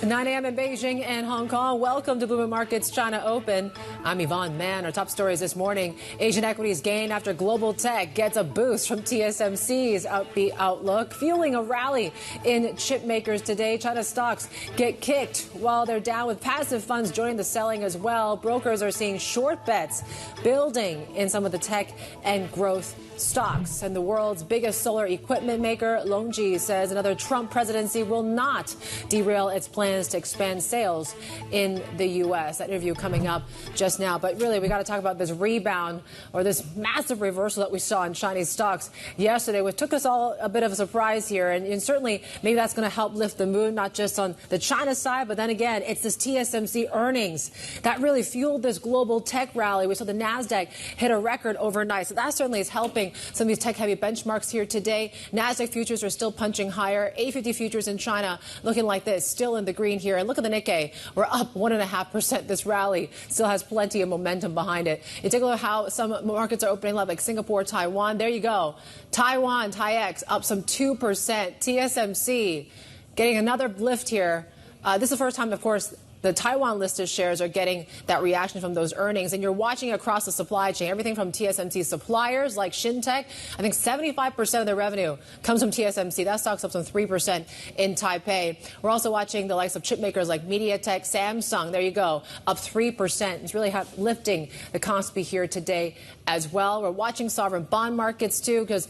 9 a.m. in Beijing and Hong Kong. Welcome to Bloomberg Markets China Open. I'm Yvonne Man. Our top stories this morning. Asian equities gain after global tech gets a boost from TSMC's upbeat outlook, fueling a rally in chip makers today. China stocks get kicked while they're down, with passive funds joining the selling as well. Brokers are seeing short bets building in some of the tech and growth stocks. And the world's biggest solar equipment maker, LONGi, says another Trump presidency will not derail its plans to expand sales in the U.S. That interview coming up just now. But really, we got to talk about this rebound, or this massive reversal that we saw in Chinese stocks yesterday, which took us all a bit of a surprise here. And certainly, maybe that's going to help lift the mood, not just on the China side, but then again, it's this TSMC earnings that really fueled this global tech rally. We saw the NASDAQ hit a record overnight. So that certainly is helping some of these tech-heavy benchmarks here today. NASDAQ futures are still punching higher. A50 futures in China looking like this, still in the green here. And look at the Nikkei. We're up 1.5%. This rally still has plenty of momentum behind it. You take a look at how some markets are opening up, like Singapore, Taiwan. There you go. Taiwan, TAIEX, up some 2%. TSMC getting another lift here. This is the first time, of course, the Taiwan listed shares are getting that reaction from those earnings. And you're watching across the supply chain, everything from TSMC suppliers like Shintech. I think 75% of their revenue comes from TSMC. That stock's up some 3% in Taipei. We're also watching the likes of chip makers like MediaTek, Samsung. There you go, up 3%. It's really lifting the Kospi here today as well. We're watching sovereign bond markets too, because,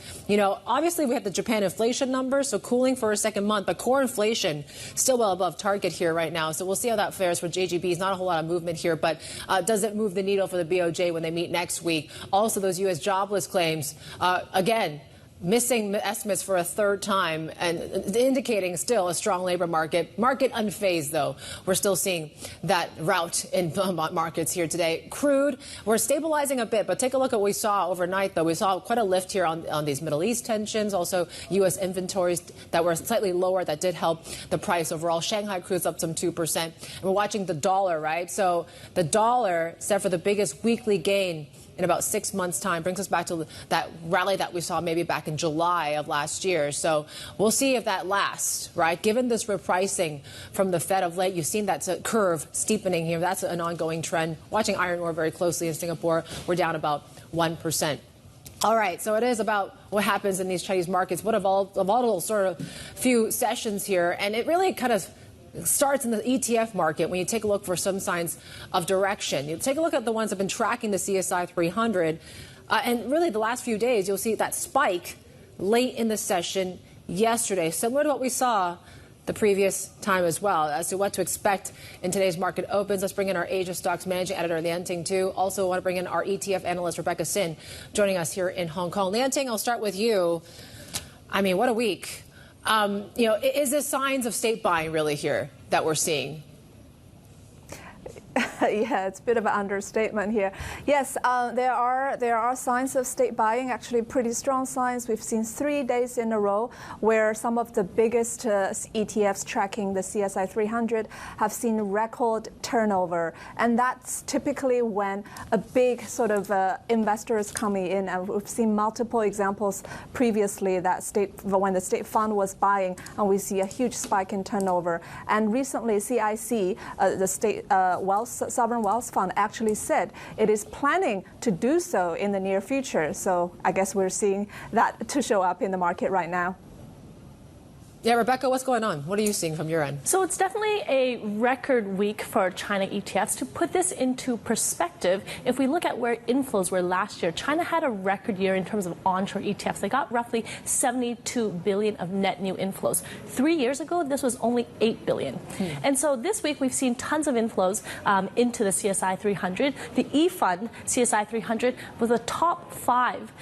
obviously we have the Japan inflation numbers, so cooling for a second month, but core inflation still well above target here right now. So we'll see how that fares for JGBs. Not a whole lot of movement here, but does it move the needle for the BOJ when they meet next week? Also, those U.S. jobless claims, again, missing estimates for a third time and indicating still a strong labor market. Market unfazed, though. We're still seeing that rout in markets here today. Crude, we're stabilizing a bit, but take a look at what we saw overnight, though. We saw quite a lift here on these Middle East tensions, also U.S. inventories that were slightly lower. That did help the price overall. Shanghai crude's up some 2%. And we're watching the dollar, right? So the dollar set for the biggest weekly gain in about 6 months' time, brings us back to that rally that we saw maybe back in July of last year. So we'll see if that lasts, right? Given this repricing from the Fed of late, you've seen that curve steepening here. That's an ongoing trend. Watching iron ore very closely in Singapore, we're down about 1%. All right, so it is about what happens in these Chinese markets. What a volatile sort of few sessions here. And it really kind of starts in the ETF market when you take a look for some signs of direction. You take a look at the ones that have been tracking the CSI 300, and really the last few days, you'll see that spike late in the session yesterday, similar to what we saw the previous time as well. As to what to expect in today's market opens, let's bring in our Asia Stocks Managing Editor, Lianting, too. Also want to bring in our ETF analyst, Rebecca Sin, joining us here in Hong Kong. Lianting, I'll start with you. I mean, what a week. Is this signs of state buying really here that we're seeing? Yeah, it's a bit of an understatement here. Yes, there are signs of state buying, actually pretty strong signs. We've seen 3 days in a row where some of the biggest ETFs tracking the CSI 300 have seen record turnover. And that's typically when a big sort of investor is coming in. And we've seen multiple examples previously that when the state fund was buying, and we see a huge spike in turnover. And recently, CIC, the state sovereign wealth fund, actually said it is planning to do so in the near future. So I guess we're seeing that to show up in the market right now. Yeah, Rebecca, what's going on? What are you seeing from your end? So it's definitely a record week for China ETFs. To put this into perspective, if we look at where inflows were last year, China had a record year in terms of onshore ETFs. They got roughly 72 billion of net new inflows. 3 years ago, this was only 8 billion. And so this week, we've seen tons of inflows into the CSI 300. The E-Fund CSI 300 was the top 5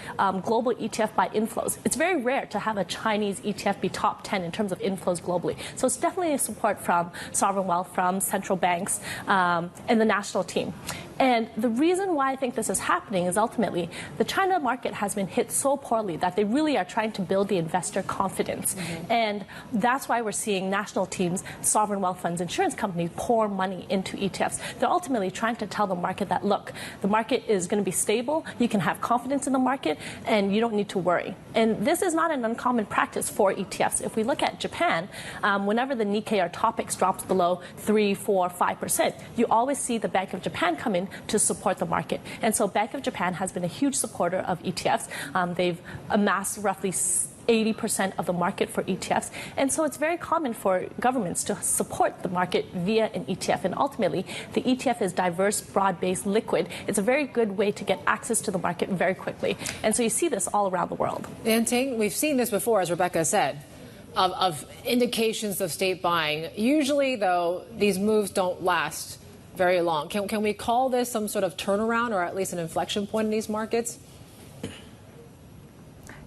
global ETF by inflows. It's very rare to have a Chinese ETF be top 10 in terms of inflows globally. So it's definitely a support from sovereign wealth, from central banks, and the national team. And the reason why I think this is happening is ultimately the China market has been hit so poorly that they really are trying to build the investor confidence. And that's why we're seeing national teams, sovereign wealth funds, insurance companies pour money into ETFs. They're ultimately trying to tell the market that, look, the market is going to be stable, you can have confidence in the market, and you don't need to worry. And this is not an uncommon practice for ETFs. If we look at Japan, whenever the Nikkei or TOPIX drops below 3, 4, 5%, you always see the Bank of Japan come in to support the market. And so Bank of Japan has been a huge supporter of ETFs. They've amassed roughly 80% of the market for ETFs. And so it's very common for governments to support the market via an ETF. And ultimately, the ETF is diverse, broad-based, liquid. It's a very good way to get access to the market very quickly. And so you see this all around the world. And Ting, we've seen this before, as Rebecca said, of indications of state buying. Usually, though, these moves don't last very long. Can we call this some sort of turnaround or at least an inflection point in these markets?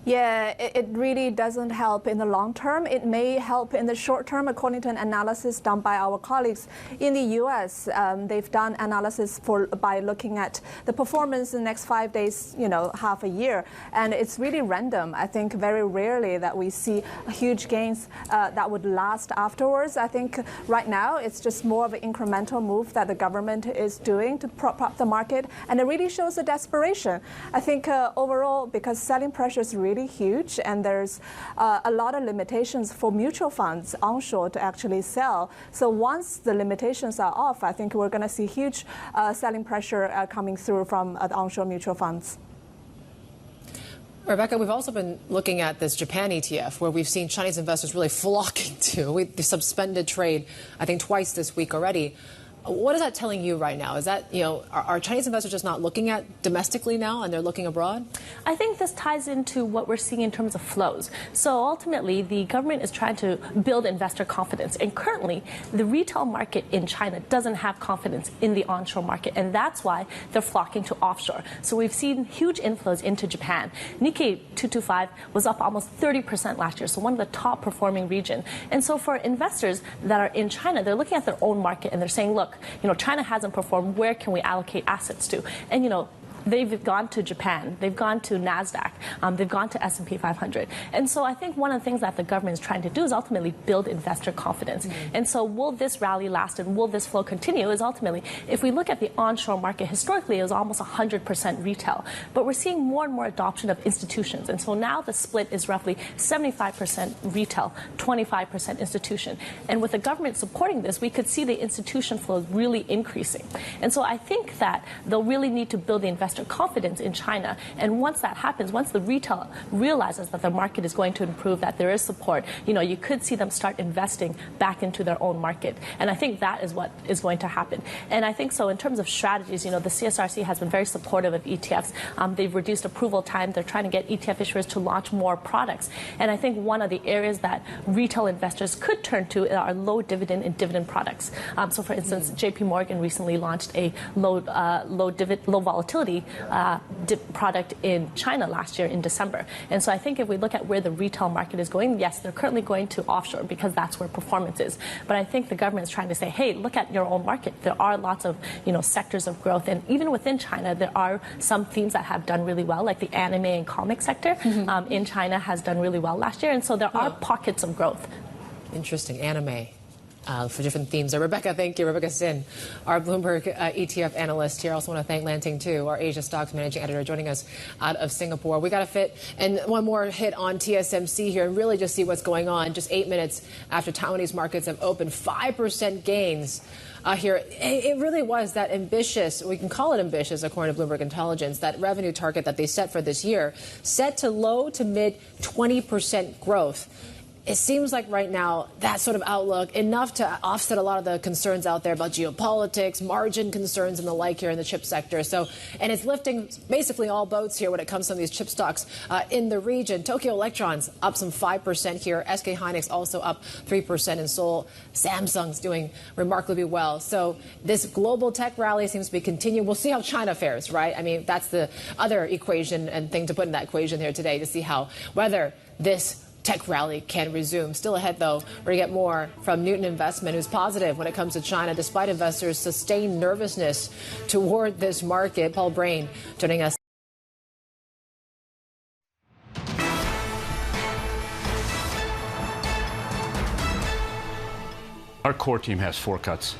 Yeah, it really doesn't help in the long term. It may help in the short term, according to an analysis done by our colleagues in the U.S. They've done analysis by looking at the performance in the next 5 days, half a year. And it's really random. I think very rarely that we see huge gains that would last afterwards. I think right now it's just more of an incremental move that the government is doing to prop up the market. And it really shows a desperation. I think overall, because selling pressure is really huge, and there's a lot of limitations for mutual funds onshore to actually sell. So once the limitations are off, I think we're going to see huge selling pressure coming through from the onshore mutual funds. Rebecca, we've also been looking at this Japan ETF, where we've seen Chinese investors really flocking to. We've suspended trade, I think, twice this week already. What is that telling you right now? Is that, are Chinese investors just not looking at domestically now and they're looking abroad? I think this ties into what we're seeing in terms of flows. So ultimately, the government is trying to build investor confidence. And currently, the retail market in China doesn't have confidence in the onshore market. And that's why they're flocking to offshore. So we've seen huge inflows into Japan. Nikkei 225 was up almost 30% last year, so one of the top performing regions. And so for investors that are in China, they're looking at their own market and they're saying, look, China hasn't performed. Where can we allocate assets to? And, they've gone to Japan, they've gone to NASDAQ, they've gone to S&P 500. And so I think one of the things that the government is trying to do is ultimately build investor confidence. And so will this rally last and will this flow continue is ultimately, if we look at the onshore market, historically it was almost 100% retail. But we're seeing more and more adoption of institutions. And so now the split is roughly 75% retail, 25% institution. And with the government supporting this, we could see the institution flows really increasing. And so I think that they'll really need to build the investor confidence in China. And once that happens, once the retail realizes that the market is going to improve, that there is support, you could see them start investing back into their own market. And I think that is what is going to happen. And I think so in terms of strategies, the CSRC has been very supportive of ETFs. They've reduced approval time. They're trying to get ETF issuers to launch more products. And I think one of the areas that retail investors could turn to are low dividend and dividend products. So for instance, JP Morgan recently launched a low volatility product in China last year in December. And so I think if we look at where the retail market is going, yes, they're currently going to offshore because that's where performance is. But I think the government is trying to say, hey, look at your own market. There are lots of sectors of growth. And even within China, there are some themes that have done really well, like the anime and comic sector in China has done really well last year. And so there are pockets of growth. Interesting. Anime. For different themes. Rebecca, thank you. Rebecca Sin, our Bloomberg ETF analyst here. I also want to thank Lanting, too, our Asia Stocks managing editor, joining us out of Singapore. We got to fit and one more hit on TSMC here and really just see what's going on. Just 8 minutes after Taiwanese markets have opened, 5% gains. Here, it really was that ambitious, we can call it ambitious according to Bloomberg Intelligence, that revenue target that they set for this year, set to low to mid 20% growth. It seems like right now that sort of outlook enough to offset a lot of the concerns out there about geopolitics, margin concerns and the like here in the chip sector. And it's lifting basically all boats here when it comes to some of these chip stocks in the region. Tokyo Electron's up some 5% here. SK Hynix also up 3% in Seoul. Samsung's doing remarkably well. So this global tech rally seems to be continuing. We'll see how China fares, right? I mean, that's the other equation and thing to put in that equation here today to see whether this tech rally can resume. Still ahead, though, we're going to get more from Newton Investment, who's positive when it comes to China, despite investors' sustained nervousness toward this market. Paul Brain joining us. Our core team has 4 cuts.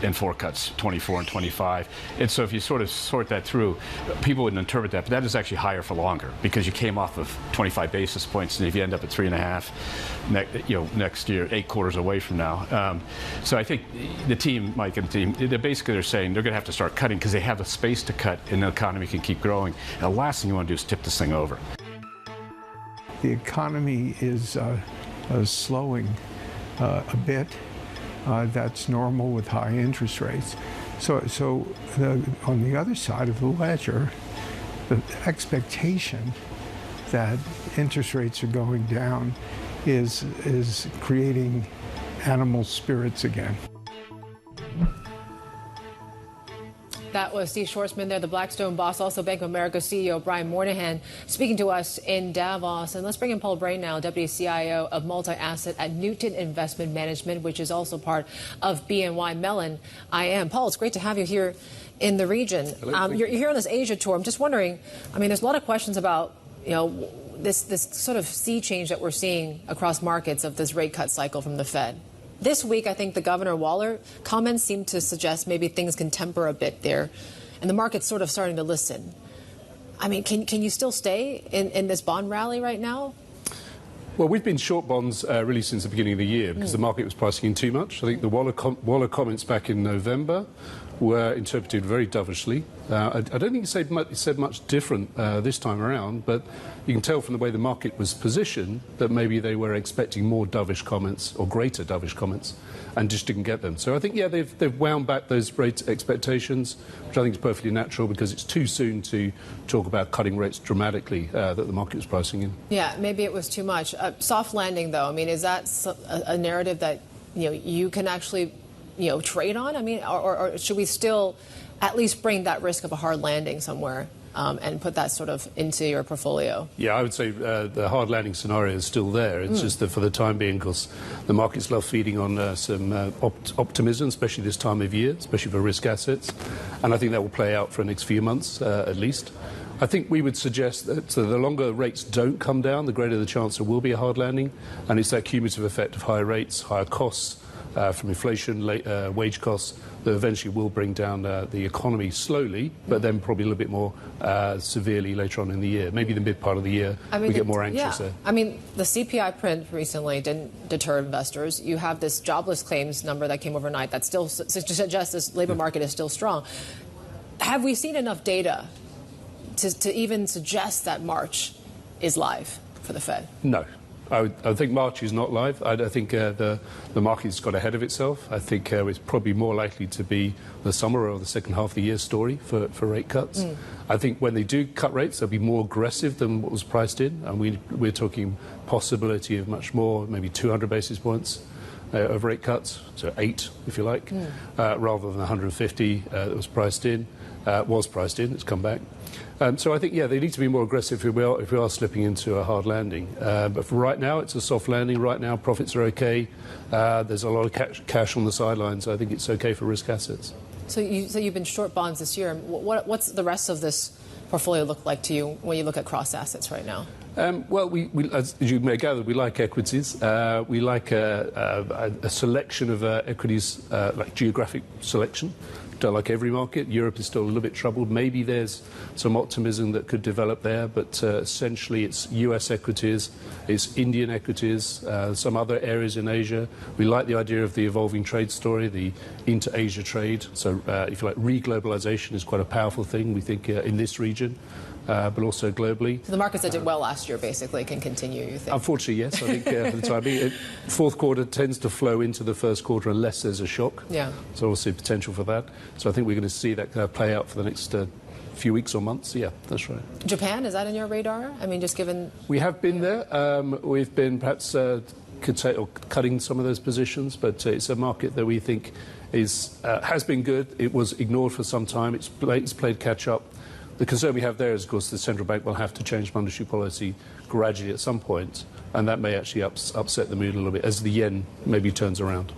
And 4 cuts, 24 and 25. And so if you sort of sort that through, people wouldn't interpret that, but that is actually higher for longer because you came off of 25 basis points, and if you end up at 3.5, next year, 8 quarters away from now. So I think the team, Mike and the team, they're saying they're going to have to start cutting because they have the space to cut, and the economy can keep growing. And the last thing you want to do is tip this thing over. The economy is slowing a bit. That's normal with high interest rates. So on the other side of the ledger, the expectation that interest rates are going down is creating animal spirits again. That was Steve Schwarzman there, the Blackstone boss, also Bank of America CEO Brian Moynihan, speaking to us in Davos. And let's bring in Paul Brain now, Deputy CIO of Multi-Asset at Newton Investment Management, which is also part of BNY Mellon IM. Paul, it's great to have you here in the region. You're here on this Asia tour. I'm just wondering, there's a lot of questions about, this sort of sea change that we're seeing across markets of this rate cut cycle from the Fed. This week, I think the Governor Waller comments seem to suggest maybe things can temper a bit there, and the market's sort of starting to listen. Can you still stay in this bond rally right now? Well, we've been short bonds really since the beginning of the year because the market was pricing in too much. I think the Waller comments back in November were interpreted very dovishly. I don't think he said much different this time around, but you can tell from the way the market was positioned that maybe they were expecting more dovish comments or greater dovish comments and just didn't get them. So I think, they've wound back those rate expectations, which I think is perfectly natural because it's too soon to talk about cutting rates dramatically that the market was pricing in. Yeah, maybe it was too much. Soft landing, though, is that a narrative that you can actually trade on? Or should we still at least bring that risk of a hard landing somewhere and put that sort of into your portfolio? Yeah, I would say the hard landing scenario is still there. It's just that for the time being, because the markets love feeding on some optimism, especially this time of year, especially for risk assets. And I think that will play out for the next few months at least. I think we would suggest that the longer rates don't come down, the greater the chance there will be a hard landing. And it's that cumulative effect of higher rates, higher costs, from inflation, wage costs, that eventually will bring down the economy slowly, but then probably a little bit more severely later on in the year. Maybe the mid part of the year, we get more anxious there. The CPI print recently didn't deter investors. You have this jobless claims number that came overnight that still suggests this labor market is still strong. Have we seen enough data to even suggest that March is live for the Fed? No. I think March is not live. I think the market's got ahead of itself. I think it's probably more likely to be the summer or the second half of the year story for rate cuts. I think when they do cut rates, they'll be more aggressive than what was priced in. And we're talking possibility of much more, maybe 200 basis points of rate cuts, so 8, if you like, rather than 150 that was priced in. It's come back. So I think, they need to be more aggressive if we are slipping into a hard landing. But for right now, it's a soft landing. Right now, profits are okay. There's a lot of cash on the sidelines. I think it's okay for risk assets. So you've been short bonds this year. What's the rest of this portfolio look like to you when you look at cross assets right now? Well, we, as you may gather, we like equities. We like a selection of equities, like geographic selection. Don't like every market. Europe is still a little bit troubled. Maybe there's some optimism that could develop there, but essentially it's US equities, it's Indian equities, some other areas in Asia. We like the idea of the evolving trade story, the inter-Asia trade. So if you like, re-globalization is quite a powerful thing, we think, in this region. But also globally. So the markets that did well last year basically can continue, you think? Unfortunately, yes. I think for the time being, fourth quarter tends to flow into the first quarter unless there's a shock. Yeah. So obviously potential for that. So I think we're going to see that play out for the next few weeks or months. Yeah, that's right. Japan, is that in your radar? Just given... We have been there. We've been perhaps cutting some of those positions, but it's a market that we think has been good. It was ignored for some time. It's played catch up. The concern we have there is, of course, the central bank will have to change monetary policy gradually at some point, and that may actually upset the mood a little bit as the yen maybe turns around.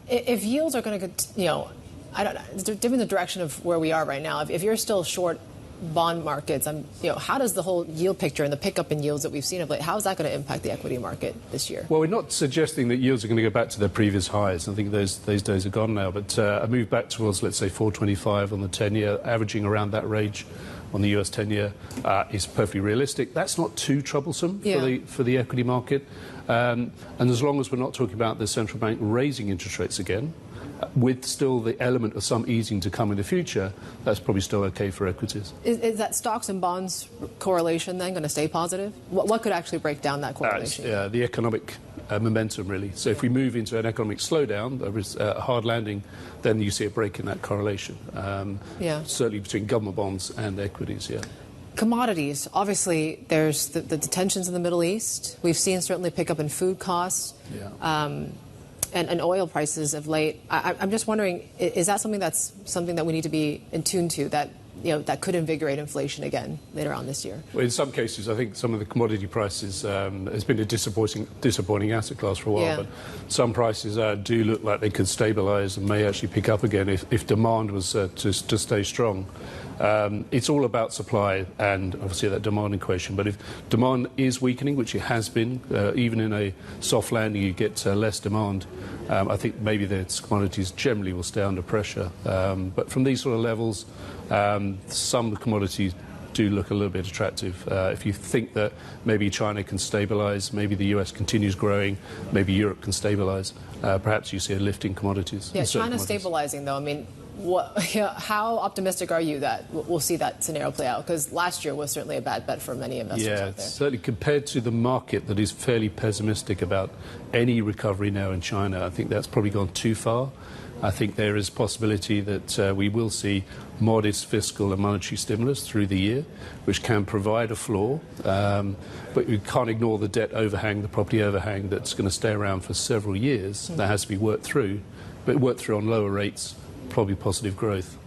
If yields are going to, given the direction of where we are right now, if you're still short bond markets, how does the whole yield picture and the pickup in yields that we've seen of late, how is that going to impact the equity market this year? Well, we're not suggesting that yields are going to go back to their previous highs. I think those days are gone now. But a move back towards, let's say, 4.25 on the 10-year, averaging around that range on the US 10-year is perfectly realistic. That's not too troublesome for the equity market. And as long as we're not talking about the central bank raising interest rates again, with still the element of some easing to come in the future, that's probably still okay for equities. Is that stocks and bonds correlation then going to stay positive? What could actually break down that correlation? The economic momentum, really. So if we move into an economic slowdown, a hard landing, then you see a break in that correlation. Certainly between government bonds and equities, Commodities, obviously, there's the tensions in the Middle East. We've seen certainly pick up in food costs. And oil prices of late. I'm just wondering, is that something that we need to be in tune to, that that could invigorate inflation again later on this year? Well, in some cases, I think some of the commodity prices has been a disappointing asset class for a while. But some prices do look like they could stabilise and may actually pick up again if demand was to stay strong. It's all about supply and obviously that demand equation. But if demand is weakening, which it has been, even in a soft landing, you get less demand. I think maybe the commodities generally will stay under pressure. But from these sort of levels, some commodities do look a little bit attractive. If you think that maybe China can stabilise, maybe the US continues growing, maybe Europe can stabilise, perhaps you see a lift in commodities. Yeah, China's stabilising, though. I mean, how optimistic are you that we'll see that scenario play out? Because last year was certainly a bad bet for many investors out there. Certainly compared to the market that is fairly pessimistic about any recovery now in China, I think that's probably gone too far. I think there is a possibility that we will see modest fiscal and monetary stimulus through the year, which can provide a floor. But we can't ignore the debt overhang, the property overhang that's going to stay around for several years. That has to be worked through, but worked through on lower rates. Probably positive growth.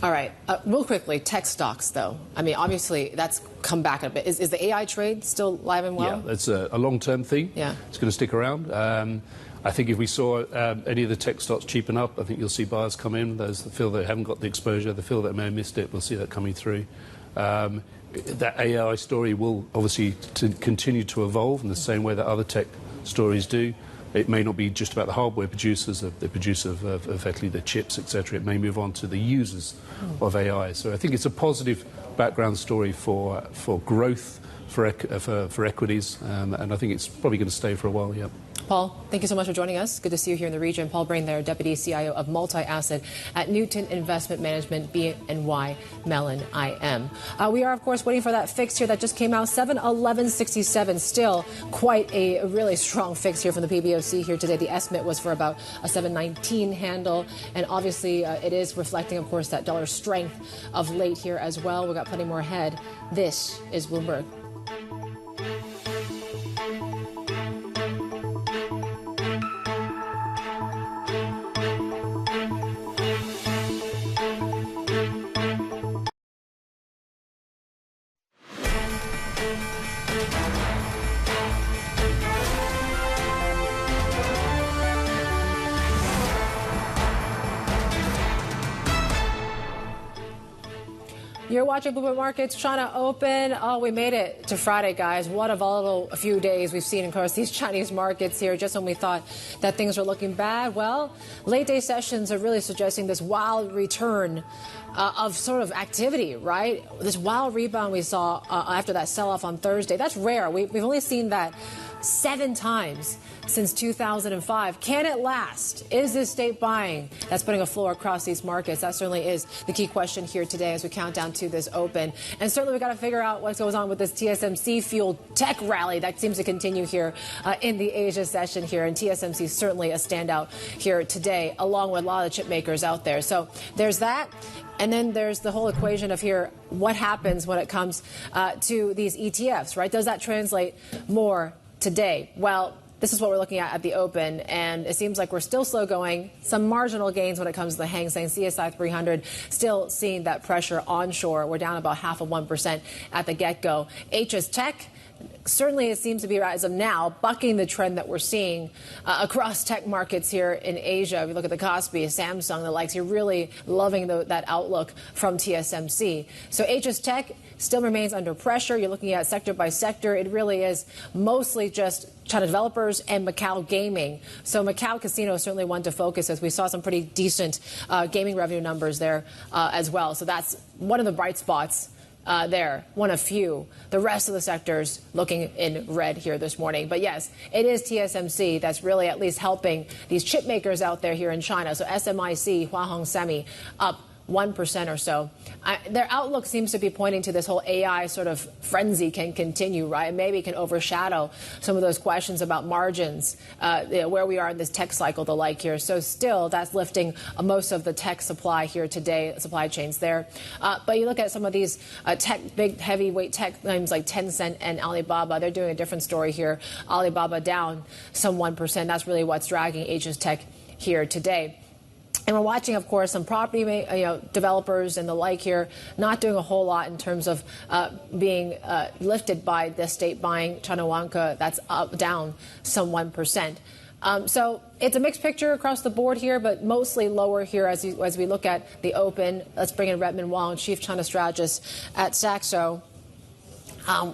All right. Real quickly, tech stocks, though. I mean, obviously, that's come back a bit. Is the AI trade still live and well? Yeah, that's a long-term theme. Yeah. It's going to stick around. I think if we saw any of the tech stocks cheapen up, I think you'll see buyers come in. Those that feel they haven't got the exposure, they feel that may have missed it, we'll see that coming through. That AI story will obviously continue to evolve in the same way that other tech stories do. It may not be just about the hardware producers, the producer of effectively the chips, etc. It may move on to the users of AI. So I think it's a positive background story for growth for equities, and I think it's probably going to stay for a while. Yeah. Paul, thank you so much for joining us. Good to see you here in the region. Paul Brain there, Deputy CIO of Multi-Asset at Newton Investment Management, BNY Mellon IM. We are, of course, waiting for that fix here that just came out, 711.67. Still quite a really strong fix here from the PBOC here today. The estimate was for about a 719 handle. And obviously, it is reflecting, of course, that dollar strength of late here as well. We've got plenty more ahead. This is Bloomberg. You're watching Bloomberg Markets, China Open. Oh, we made it to Friday, guys. What a volatile few days we've seen across these Chinese markets here. Just when we thought that things were looking bad, well, late day sessions are really suggesting this wild return of sort of activity, right? This wild rebound we saw after that sell-off on Thursday. That's rare. We've only seen that 7 times since 2005. Can it last? Is this state buying that's putting a floor across these markets? That certainly is the key question here today as we count down to this open. And certainly we've got to figure out what goes on with this TSMC-fueled tech rally that seems to continue here in the Asia session here. And TSMC is certainly a standout here today, along with a lot of the chip makers out there. So there's that. And then there's the whole equation of here, what happens when it comes to these ETFs, right? Does that translate more today? Well, this is what we're looking at the open, and it seems like we're still slow going. Some marginal gains when it comes to the Hang Seng CSI 300, still seeing that pressure onshore. We're down about 0.5% at the get-go. HS Tech, certainly it seems to be, as of now, bucking the trend that we're seeing across tech markets here in Asia. If you look at the Kospi, Samsung, the likes, you're really loving that outlook from TSMC. So HS Tech still remains under pressure. You're looking at sector by sector. It really is mostly just China developers and Macau gaming. So Macau casino is certainly one to focus, as we saw some pretty decent gaming revenue numbers there as well. So that's one of the bright spots there, one of few. The rest of the sectors looking in red here this morning. But yes, it is TSMC that's really at least helping these chip makers out there here in China. So SMIC, Hua Hong Semi, up 1% or so. Their outlook seems to be pointing to this whole AI sort of frenzy can continue, right? And maybe it can overshadow some of those questions about margins, where we are in this tech cycle, the like here. So still, that's lifting most of the tech supply here today, supply chains there. But you look at some of these tech, big heavyweight tech names like Tencent and Alibaba, they're doing a different story here. Alibaba down some 1%. That's really what's dragging HS Tech here today. And we're watching, of course, some property developers and the like here not doing a whole lot in terms of being lifted by the state buying. China Wanka, that's up, down some 1%. So it's a mixed picture across the board here, but mostly lower here as we look at the open. Let's bring in Redmond Wong, Chief China Strategist at Saxo.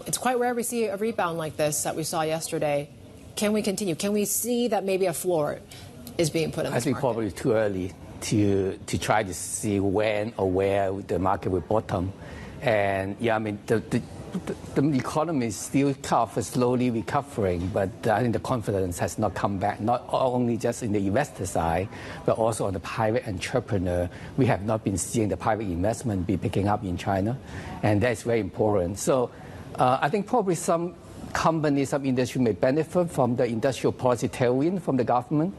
It's quite rare we see a rebound like this that we saw yesterday. Can we continue? Can we see that maybe a floor is being put in this I think market? probably too early to try to see when or where the market will bottom. And yeah, I mean, the economy is still kind of slowly recovering, but I think the confidence has not come back, not only just in the investor side, but also on the private entrepreneur. We have not been seeing the private investment be picking up in China, and that's very important. So I think probably some companies, some industry may benefit from the industrial policy tailwind from the government.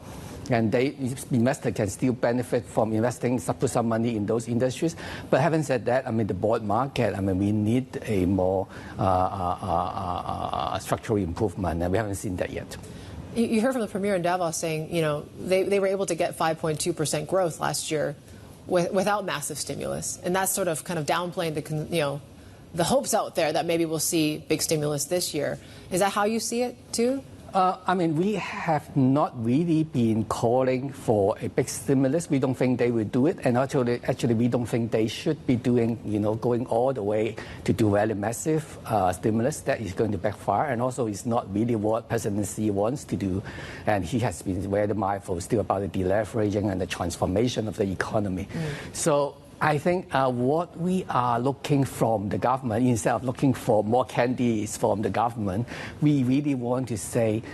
And investors can still benefit from investing, put some money in those industries. But having said that, I mean, the broad market, I mean, we need a more structural improvement, and we haven't seen that yet. You heard from the Premier in Davos saying, they were able to get 5.2% growth last year without massive stimulus. And that's sort of kind of downplaying the hopes out there that maybe we'll see big stimulus this year. Is that how you see it, too? I mean, we have not really been calling for a big stimulus. We don't think they will do it. And actually we don't think they should be doing, going all the way to do very massive stimulus. That is going to backfire. And also it's not really what President Xi wants to do. And he has been very mindful still about the deleveraging and the transformation of the economy. So I think what we are looking from the government, instead of looking for more candies from the government, we really want to say,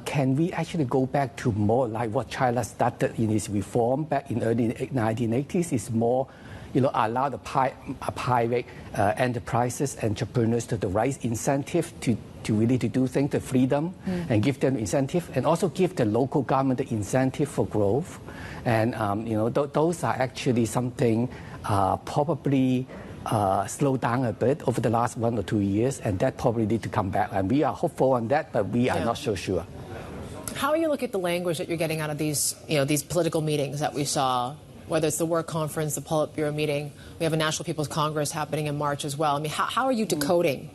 can we actually go back to more like what China started in its reform back in early 1980s? Is more, allow the private enterprises, entrepreneurs to the right incentive to really to do things, the freedom, and give them incentive, and also give the local government the incentive for growth. And those are actually something probably slowed down a bit over the last 1 or 2 years, and that probably need to come back. And we are hopeful on that, but we are not so sure. How are you looking at the language that you're getting out of these political meetings that we saw? Whether it's the work conference, the Politburo meeting, we have a National People's Congress happening in March as well. I mean, how are you decoding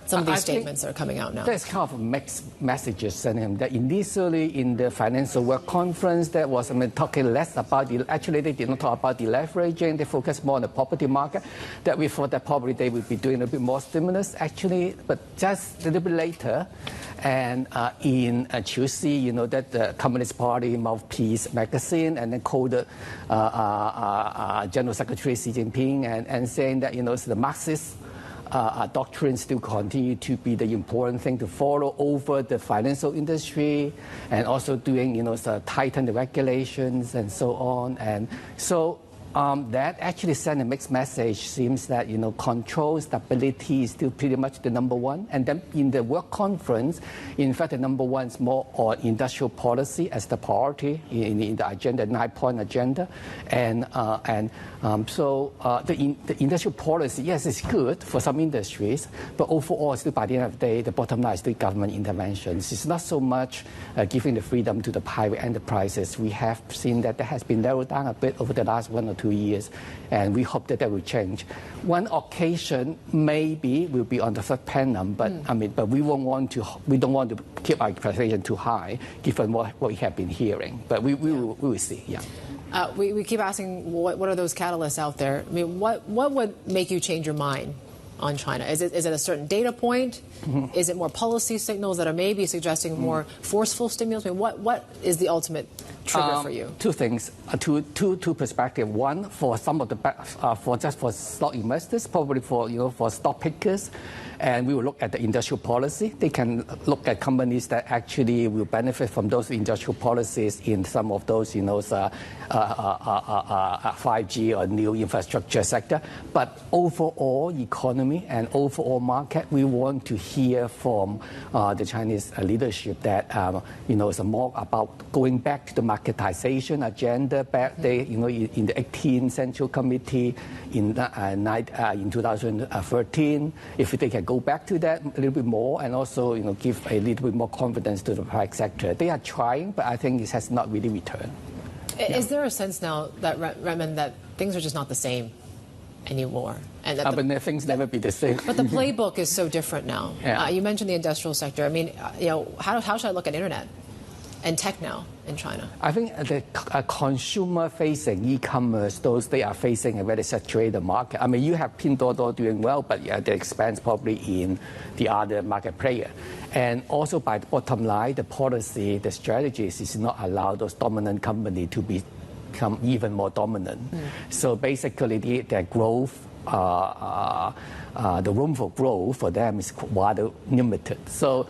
some of these statements that are coming out now? There's kind of mixed messages sent him. That initially in the financial work conference, that was talking less about actually they did not talk about the leveraging. They focused more on the property market. That we thought that probably they would be doing a bit more stimulus actually, but just a little bit later. And in Tuesday, that the Communist Party mouthpiece magazine, and then quoted General Secretary Xi Jinping and saying that the Marxist doctrine still continue to be the important thing to follow over the financial industry, and also doing tighten the regulations and so on. And so That actually sent a mixed message. Seems that, control, stability is still pretty much the number one. And then in the work conference, in fact, the number one is more on industrial policy as the priority in the agenda, 9-point agenda. So the industrial policy, yes, it's good for some industries, but overall, still by the end of the day, the bottom line is still government interventions. It's not so much giving the freedom to the private enterprises. We have seen that has been narrowed down a bit over the last 1 or 2 years, and we hope that will change. One occasion maybe will be on the third plenum, but but we don't want to keep our expectation too high, given what we have been hearing. But we will see. Yeah. We keep asking what are those catalysts out there? I mean, what would make you change your mind on China? Is it a certain data point? Mm-hmm. Is it more policy signals that are maybe suggesting more forceful stimulus? I mean, what is the ultimate trigger for you? Two things, two perspectives. One, for some of the for stock investors, probably for stock pickers, and we will look at the industrial policy. They can look at companies that actually will benefit from those industrial policies in some of those 5G or new infrastructure sector. But overall economy and overall market, we want to hear from the Chinese leadership that it's more about going back to the marketization agenda back there, in the 18th Central Committee in 2013. If they can go back to that a little bit more and also give a little bit more confidence to the private sector. They are trying, but I think it has not really returned. Is there a sense now that Redmond, that things are just not the same anymore? And that but things never be the same. But the playbook is so different now. Yeah. You mentioned the industrial sector. I mean, how should I look at internet and tech now in China? I think the consumer-facing e-commerce, they are facing a very saturated market. I mean, you have Pinduoduo doing well, but the expense probably in the other market player. And also by the bottom line, the policy, the strategies is not allow those dominant companies to become even more dominant. So basically, the growth, the room for growth for them is rather limited. So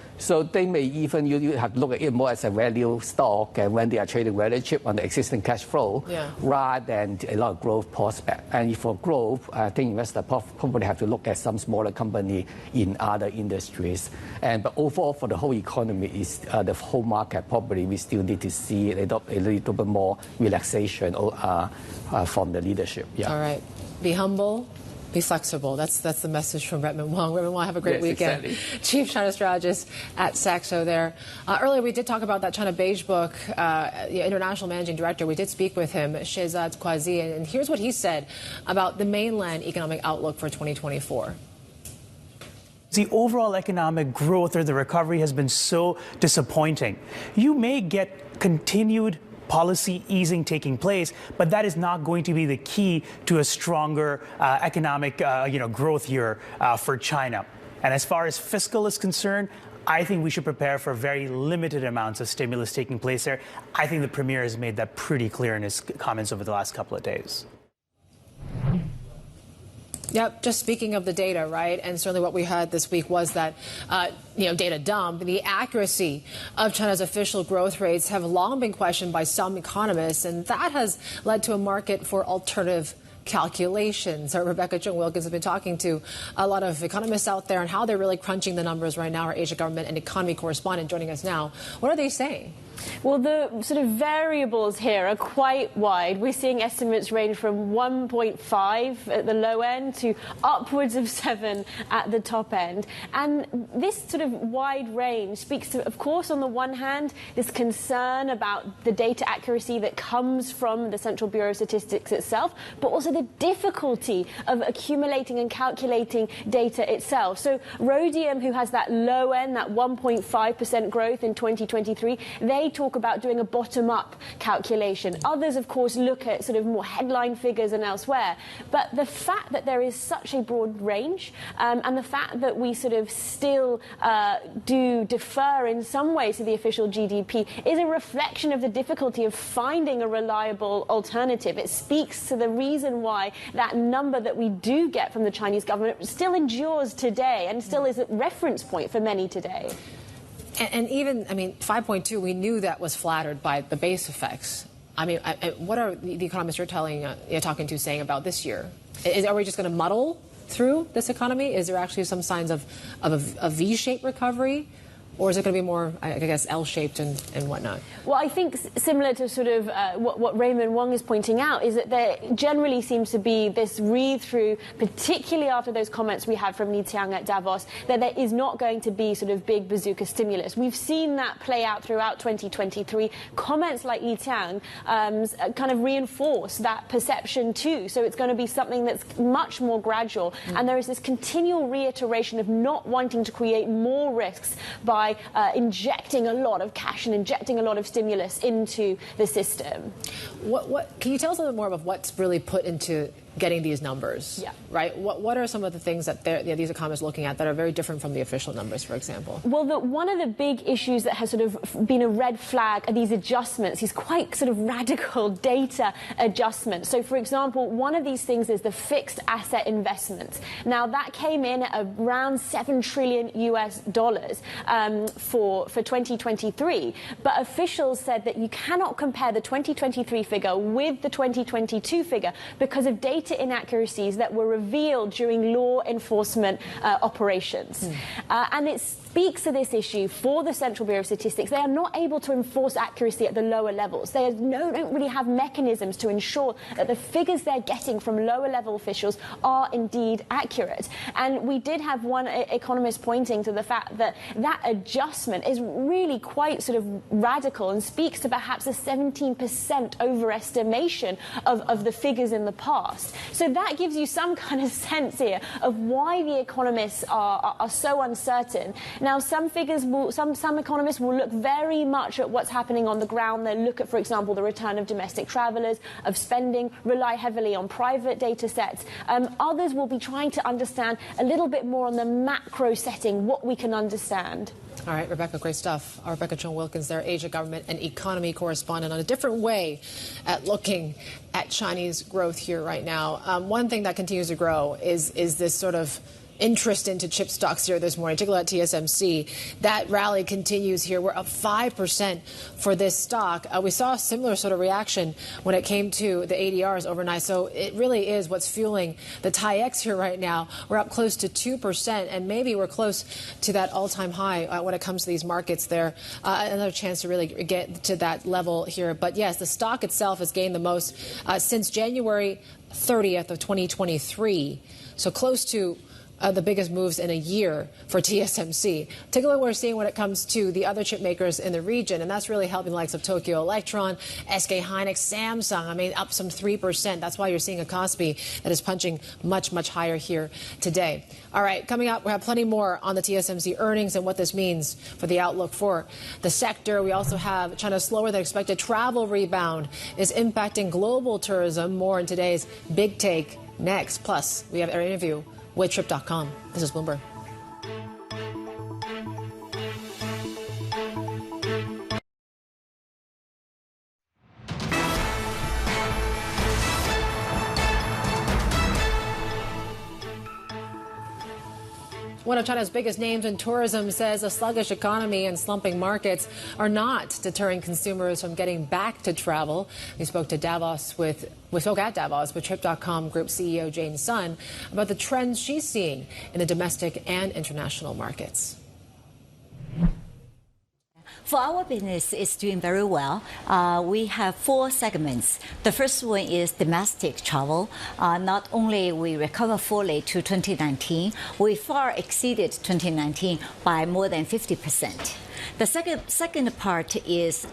they may even, you have to look at it more as a value stock, and when they are trading very cheap on the existing cash flow, rather than a lot of growth prospect. And for growth, I think investors probably have to look at some smaller company in other industries. But overall, for the whole economy, is the whole market, probably we still need to see a little bit more relaxation from the leadership. Yeah. All right. Be humble. Be flexible. That's the message from Redmond Wong. Redmond Wong, have a great weekend. Exactly. Chief China strategist at Saxo there. Earlier, we did talk about that China beige book. The international managing director, we did speak with him, Shehzad Quazi, and here's what he said about the mainland economic outlook for 2024. The overall economic growth or the recovery has been so disappointing. You may get continued policy easing taking place, but that is not going to be the key to a stronger economic growth year for China. And as far as fiscal is concerned, I think we should prepare for very limited amounts of stimulus taking place there. I think the Premier has made that pretty clear in his comments over the last couple of days. Yep, just speaking of the data, right, and certainly what we had this week was that, data dump. The accuracy of China's official growth rates have long been questioned by some economists, and that has led to a market for alternative calculations. Rebecca Chung-Wilkins has been talking to a lot of economists out there on how they're really crunching the numbers right now. Our Asia government and economy correspondent joining us now. What are they saying? Well, the sort of variables here are quite wide. We're seeing estimates range from 1.5 at the low end to upwards of 7 at the top end. And this sort of wide range speaks to, of course, on the one hand, this concern about the data accuracy that comes from the Central Bureau of Statistics itself, but also the difficulty of accumulating and calculating data itself. So Rhodium, who has that low end, that 1.5% growth in 2023, they talk about doing a bottom-up calculation. Others, of course, look at sort of more headline figures and elsewhere. But the fact that there is such a broad range and the fact that we sort of still do defer in some ways to the official GDP is a reflection of the difficulty of finding a reliable alternative. It speaks to the reason why that number that we do get from the Chinese government still endures today and still is a reference point for many today. And even, 5.2, we knew that was flattered by the base effects. I mean, what are the economists you're talking to saying about this year? Are we just going to muddle through this economy? Is there actually some signs of a V-shaped recovery? Or is it going to be more, I guess, L-shaped and whatnot? Well, I think similar to sort of what Raymond Wong is pointing out is that there generally seems to be this read-through, particularly after those comments we had from Li Qiang at Davos, that there is not going to be sort of big bazooka stimulus. We've seen that play out throughout 2023. Comments like Li Qiang kind of reinforce that perception too. So it's going to be something that's much more gradual. And there is this continual reiteration of not wanting to create more risks by injecting a lot of cash and injecting a lot of stimulus into the system. What can you tell us a little bit more about what's really put into getting these numbers? Yeah. Right? What are some of the things that these economists are looking at that are very different from the official numbers, for example? Well, one of the big issues that has sort of been a red flag are these adjustments, these quite sort of radical data adjustments. So, for example, one of these things is the fixed asset investments. Now, that came in at around $7 trillion for 2023. But officials said that you cannot compare the 2023 figure with the 2022 figure because of data inaccuracies that were revealed during law enforcement operations. And it speaks to this issue for the Central Bureau of Statistics. They are not able to enforce accuracy at the lower levels. They don't really have mechanisms to ensure that the figures they're getting from lower level officials are indeed accurate. And we did have one economist pointing to the fact that that adjustment is really quite sort of radical and speaks to perhaps a 17% overestimation of the figures in the past. So that gives you some kind of sense here of why the economists are so uncertain. Now, some economists will look very much at what's happening on the ground. They'll look at, for example, the return of domestic travelers, of spending, rely heavily on private data sets. Others will be trying to understand a little bit more on the macro setting, what we can understand. All right, Rebecca, great stuff. Rebecca Chung-Wilkins there, Asia government and economy correspondent, on a different way at looking at Chinese growth here right now. One thing that continues to grow is this sort of interest into chip stocks here this morning. Take a look at TSMC. That rally continues here. We're up 5% for this stock. We saw a similar sort of reaction when it came to the ADRs overnight. So it really is what's fueling the TAIEX here right now. We're up close to 2%, and maybe we're close to that all-time high when it comes to these markets there. Another chance to really get to that level here. But yes, the stock itself has gained the most since January 30th of 2023. So close to the biggest moves in a year for TSMC. Take a look at what we're seeing when it comes to the other chip makers in the region, and that's really helping the likes of Tokyo Electron, SK Hynix, Samsung. I mean, up some 3%. That's why you're seeing a Kospi that is punching much, much higher here today. All right, coming up, we have plenty more on the TSMC earnings and what this means for the outlook for the sector. We also have China's slower than expected travel rebound is impacting global tourism. More in today's Big Take next. Plus, we have our interview with Trip.com. This is Bloomberg. One of China's biggest names in tourism says a sluggish economy and slumping markets are not deterring consumers from getting back to travel. We spoke at Davos with Trip.com Group CEO Jane Sun about the trends she's seeing in the domestic and international markets. For our business, it's doing very well. We have 4 segments. The first one is domestic travel. Not only we recover fully to 2019, we far exceeded 2019 by more than 50%. The second part is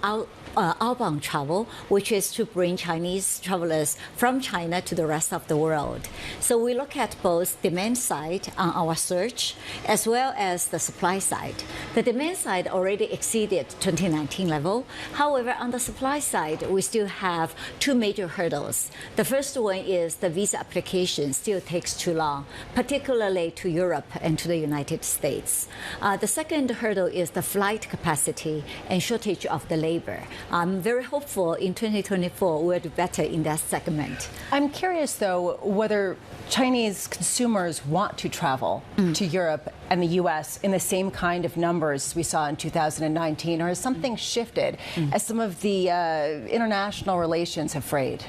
outbound travel, which is to bring Chinese travelers from China to the rest of the world. So we look at both demand side on our search as well as the supply side. The demand side already exceeded 2019 level. However, on the supply side, we still have 2 major hurdles. The first one is the visa application still takes too long, particularly to Europe and to the United States. The second hurdle is the flight capacity and shortage of the labor. I'm very hopeful in 2024 we'll do better in that segment. I'm curious, though, whether Chinese consumers want to travel to Europe and the U.S. in the same kind of numbers we saw in 2019, or has something shifted as some of the international relations have frayed?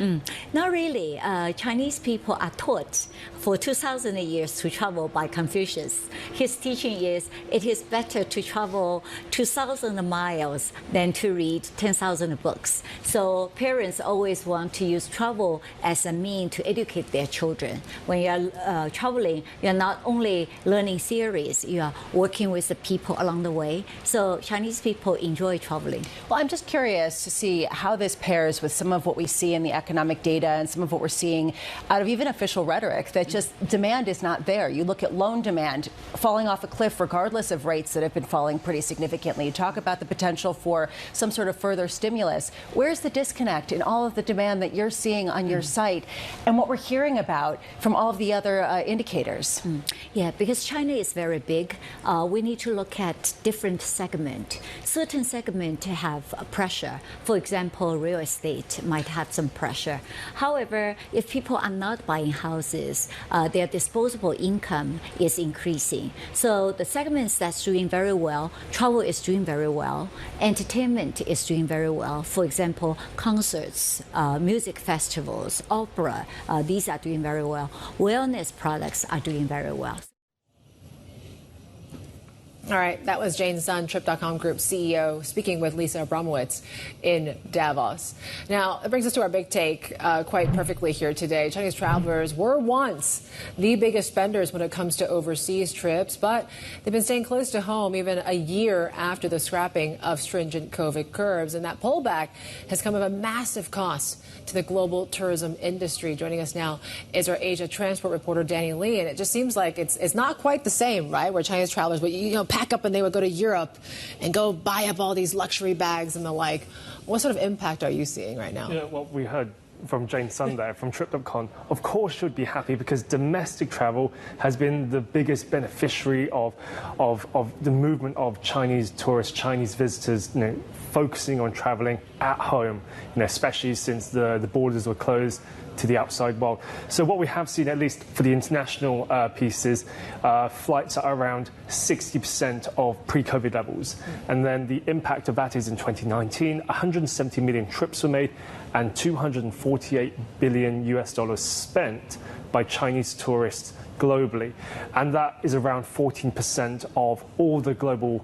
Not really. Chinese people are taught for 2,000 years to travel by Confucius. His teaching is it is better to travel 2,000 miles than to read 10,000 books. So parents always want to use travel as a means to educate their children. When you're traveling, you're not only learning theories, you are working with the people along the way. So Chinese people enjoy traveling. Well, I'm just curious to see how this pairs with some of what we see in the economic data and some of what we're seeing out of even official rhetoric, that just demand is not there. You look at loan demand falling off a cliff regardless of rates that have been falling pretty significantly. You talk about the potential for some sort of further stimulus. Where's the disconnect in all of the demand that you're seeing on your site and what we're hearing about from all of the other indicators? Yeah, because China is very big, we need to look at different segments. Certain segments have pressure. For example, real estate might have some pressure. However, if people are not buying houses, their disposable income is increasing. So the segments that's doing very well, travel is doing very well, entertainment is doing very well. For example, concerts, music festivals, opera, these are doing very well. Wellness products are doing very well. All right, that was Jane Sun, Trip.com Group CEO, speaking with Lisa Abramowitz in Davos. Now, it brings us to our big take quite perfectly here today. Chinese travelers were once the biggest spenders when it comes to overseas trips, but they've been staying close to home even a year after the scrapping of stringent COVID curbs. And that pullback has come at a massive cost to the global tourism industry. Joining us now is our Asia transport reporter, Danny Lee. And it just seems like it's not quite the same, right, where Chinese travelers, but pack up and they would go to Europe and go buy up all these luxury bags and the like. What sort of impact are you seeing right now? Yeah, well, we heard from Jane Sun there from Trip.com, of course should be happy because domestic travel has been the biggest beneficiary of the movement of Chinese tourists, Chinese visitors, focusing on traveling at home, especially since the borders were closed to the outside world. So what we have seen, at least for the international pieces, flights are around 60% of pre-COVID levels. And then the impact of that is in 2019, 170 million trips were made and $248 billion spent by Chinese tourists globally. And that is around 14% of all the global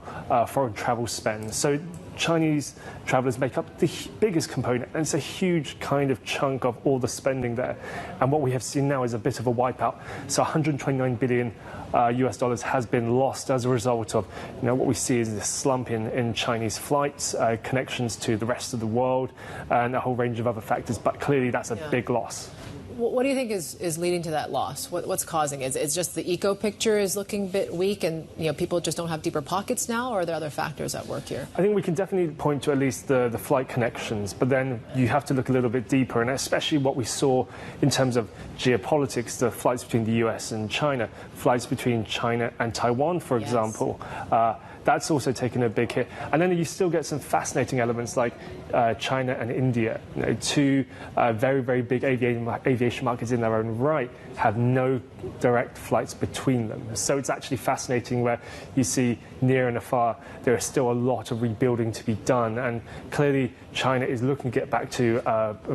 foreign travel spend. So Chinese travelers make up the biggest component, and it's a huge kind of chunk of all the spending there. And what we have seen now is a bit of a wipeout. So 129 billion US dollars has been lost as a result of, what we see is this slump in Chinese flights, connections to the rest of the world, and a whole range of other factors. But clearly that's a big loss. What do you think is leading to that loss? What's causing it? It's just the eco picture is looking a bit weak and people just don't have deeper pockets now, or are there other factors at work here? I think we can definitely point to at least the flight connections, but then you have to look a little bit deeper, and especially what we saw in terms of geopolitics, the flights between the US and China, flights between China and Taiwan, for example. That's also taken a big hit. And then you still get some fascinating elements like China and India, two very, very big aviation markets in their own right, have no direct flights between them. So it's actually fascinating where you see near and afar there is still a lot of rebuilding to be done. And clearly China is looking to get back to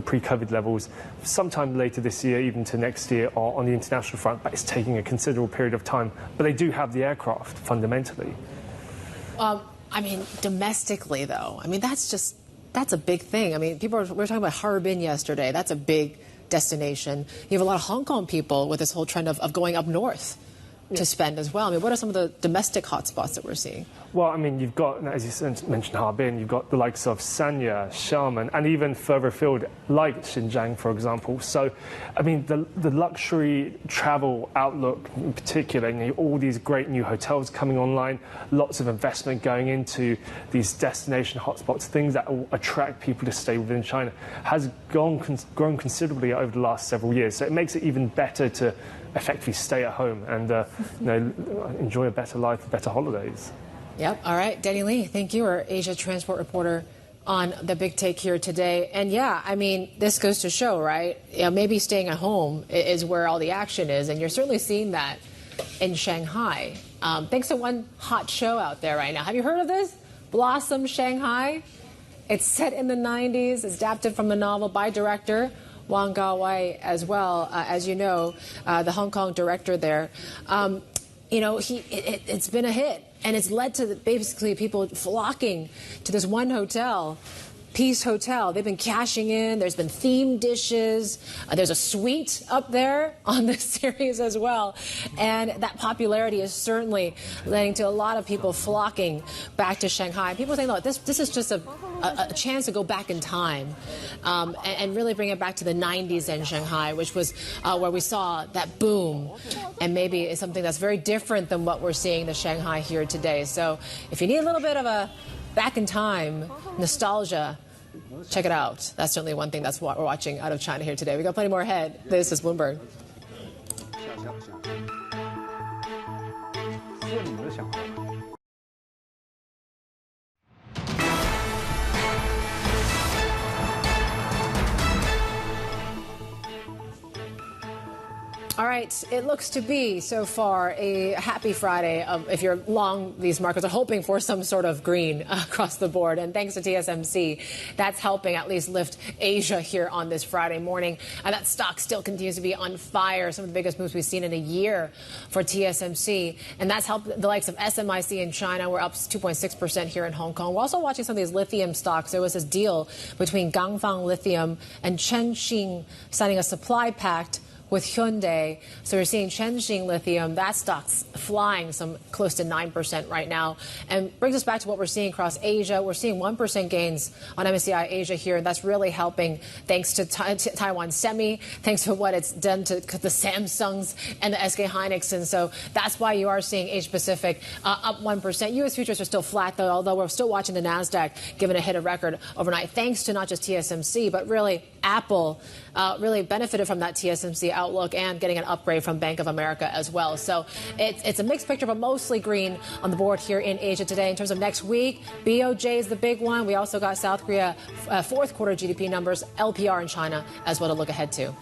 pre-COVID levels sometime later this year, even to next year on the international front. But it's taking a considerable period of time. But they do have the aircraft, fundamentally. Domestically, though, that's a big thing. We were talking about Harbin yesterday. That's a big destination. You have a lot of Hong Kong people with this whole trend of going up north to spend as well. What are some of the domestic hotspots that we're seeing? Well, you've got, as you mentioned, Harbin, you've got the likes of Sanya, Xiamen, and even further afield, like Xinjiang, for example. So, the luxury travel outlook in particular, all these great new hotels coming online, lots of investment going into these destination hotspots, things that will attract people to stay within China, has grown considerably over the last several years. So it makes it even better to effectively stay at home and enjoy a better life, better holidays. Yep. All right. Danny Lee, thank you. Our Asia transport reporter on the big take here today. And this goes to show, right? Maybe staying at home is where all the action is. And you're certainly seeing that in Shanghai. thanks to one hot show out there right now. Have you heard of this? Blossom Shanghai. It's set in the 90s. It's adapted from the novel by director Wang Gao-wei as well. As you know, the Hong Kong director there. It's been a hit, and it's led to basically people flocking to this one hotel, Peace Hotel. They've been cashing in. There's been themed dishes. There's a suite up there on this series as well. And that popularity is certainly leading to a lot of people flocking back to Shanghai. People think, look, this is just a chance to go back in time and really bring it back to the 90s in Shanghai, which was where we saw that boom. And maybe it's something that's very different than what we're seeing the Shanghai here today. So if you need a little bit of a back in time nostalgia, check it out. That's certainly one thing that's what we're watching out of China here today. We got plenty more ahead. This is Bloomberg. All right, it looks to be so far a happy Friday. If you're long, these markets are hoping for some sort of green across the board. And thanks to TSMC, that's helping at least lift Asia here on this Friday morning. And that stock still continues to be on fire. Some of the biggest moves we've seen in a year for TSMC. And that's helped the likes of SMIC in China. We're up 2.6% here in Hong Kong. We're also watching some of these lithium stocks. There was this deal between Gangfang Lithium and Chengxing signing a supply pact with Hyundai. So we're seeing Chengxing Lithium, that stock's flying some close to 9% right now. And brings us back to what we're seeing across Asia. We're seeing 1% gains on MSCI Asia here, and that's really helping thanks to Taiwan Semi, thanks to what it's done to the Samsungs and the SK Hynix. And so that's why you are seeing Asia Pacific up 1%. U.S. futures are still flat, though, although we're still watching the NASDAQ given a hit of record overnight, thanks to not just TSMC, but really Apple really benefited from that TSMC outlook and getting an upgrade from Bank of America as well. So it's a mixed picture, but mostly green on the board here in Asia today. In terms of next week, BOJ is the big one. We also got South Korea fourth quarter GDP numbers, LPR in China as well to look ahead to.